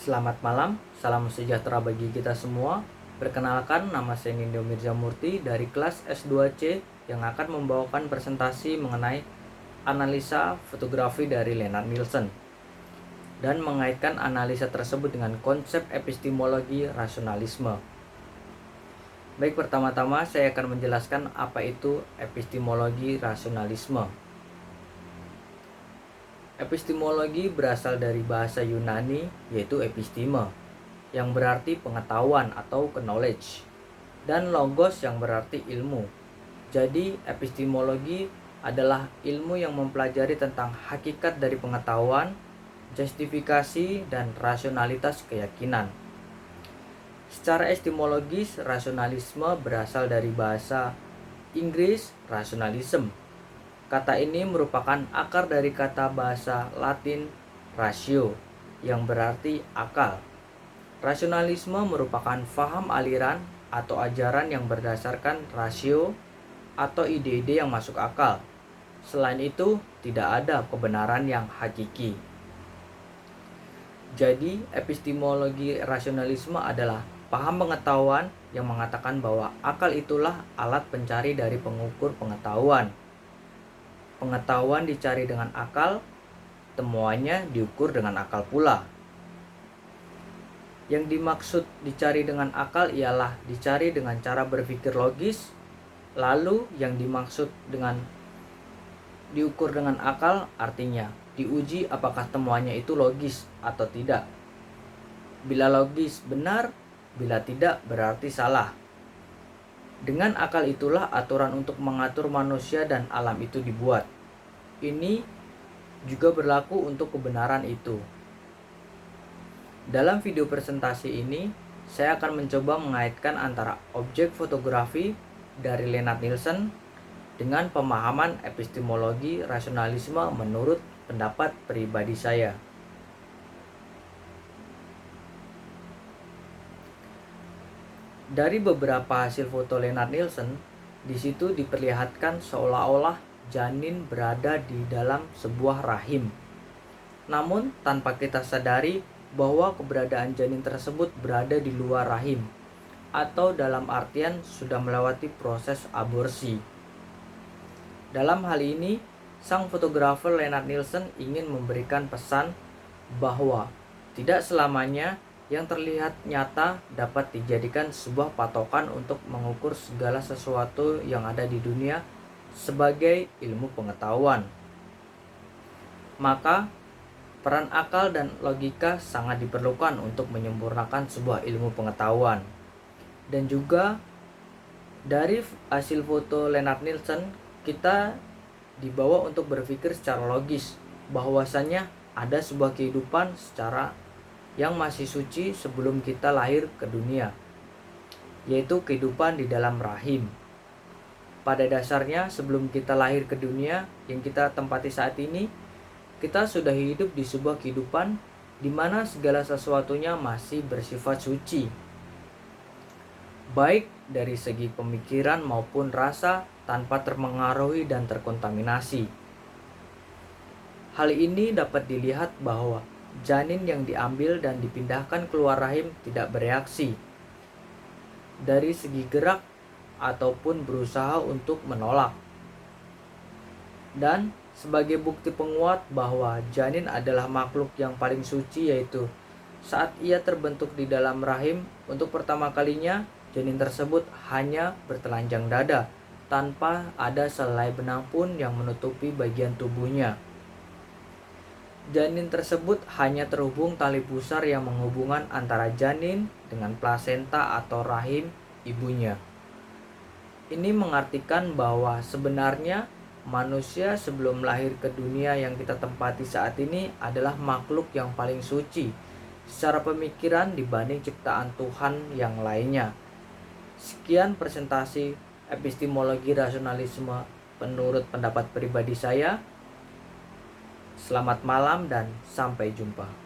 Selamat malam, salam sejahtera bagi kita semua. Perkenalkan, nama saya Nindyo Mirzamurti dari kelas S2C yang akan membawakan presentasi mengenai analisa fotografi dari Lennart Nilsson dan mengaitkan analisa tersebut dengan konsep epistemologi rasionalisme. Baik, pertama-tama saya akan menjelaskan apa itu epistemologi rasionalisme. Epistemologi berasal dari bahasa Yunani yaitu episteme, yang berarti pengetahuan atau knowledge, dan logos yang berarti ilmu. Jadi epistemologi adalah ilmu yang mempelajari tentang hakikat dari pengetahuan, justifikasi, dan rasionalitas keyakinan. Secara epistemologis, rasionalisme berasal dari bahasa Inggris rationalism. Kata ini merupakan akar dari kata bahasa Latin ratio, yang berarti akal. Rasionalisme merupakan faham aliran atau ajaran yang berdasarkan rasio atau ide-ide yang masuk akal. Selain itu, tidak ada kebenaran yang hakiki. Jadi, epistemologi rasionalisme adalah paham pengetahuan yang mengatakan bahwa akal itulah alat pencari dari pengukur pengetahuan. Pengetahuan dicari dengan akal, temuannya diukur dengan akal pula. Yang dimaksud dicari dengan akal ialah dicari dengan cara berpikir logis. Lalu yang dimaksud dengan diukur dengan akal artinya diuji apakah temuannya itu logis atau tidak. Bila logis benar, bila tidak berarti salah. Dengan akal itulah aturan untuk mengatur manusia dan alam itu dibuat. Ini juga berlaku untuk kebenaran itu. Dalam video presentasi ini, saya akan mencoba mengaitkan antara objek fotografi dari Lennart Nilsson dengan pemahaman epistemologi rasionalisme menurut pendapat pribadi saya. Dari beberapa hasil foto Lennart Nilsson, di situ diperlihatkan seolah-olah janin berada di dalam sebuah rahim. Namun tanpa kita sadari bahwa keberadaan janin tersebut berada di luar rahim, atau dalam artian sudah melewati proses aborsi. Dalam hal ini, sang fotografer Lennart Nilsson ingin memberikan pesan bahwa tidak selamanya yang terlihat nyata dapat dijadikan sebuah patokan untuk mengukur segala sesuatu yang ada di dunia sebagai ilmu pengetahuan. Maka, peran akal dan logika sangat diperlukan untuk menyempurnakan sebuah ilmu pengetahuan. Dan juga dari hasil foto Lennart Nilsson, kita dibawa untuk berpikir secara logis bahwasannya ada sebuah kehidupan secara yang masih suci sebelum kita lahir ke dunia, yaitu kehidupan di dalam rahim. Pada dasarnya sebelum kita lahir ke dunia yang kita tempati saat ini, kita sudah hidup di sebuah kehidupan di mana segala sesuatunya masih bersifat suci, baik dari segi pemikiran maupun rasa, tanpa terpengaruhi dan terkontaminasi. Hal ini dapat dilihat bahwa janin yang diambil dan dipindahkan keluar rahim tidak bereaksi dari segi gerak ataupun berusaha untuk menolak. Dan sebagai bukti penguat bahwa janin adalah makhluk yang paling suci, yaitu saat ia terbentuk di dalam rahim, untuk pertama kalinya janin tersebut hanya bertelanjang dada tanpa ada selai benang pun yang menutupi bagian tubuhnya. Janin tersebut hanya terhubung tali pusar yang menghubungkan antara janin dengan plasenta atau rahim ibunya. Ini mengartikan bahwa sebenarnya manusia sebelum lahir ke dunia yang kita tempati saat ini adalah makhluk yang paling suci secara pemikiran dibanding ciptaan Tuhan yang lainnya. Sekian presentasi epistemologi rasionalisme menurut pendapat pribadi saya. Selamat malam dan sampai jumpa.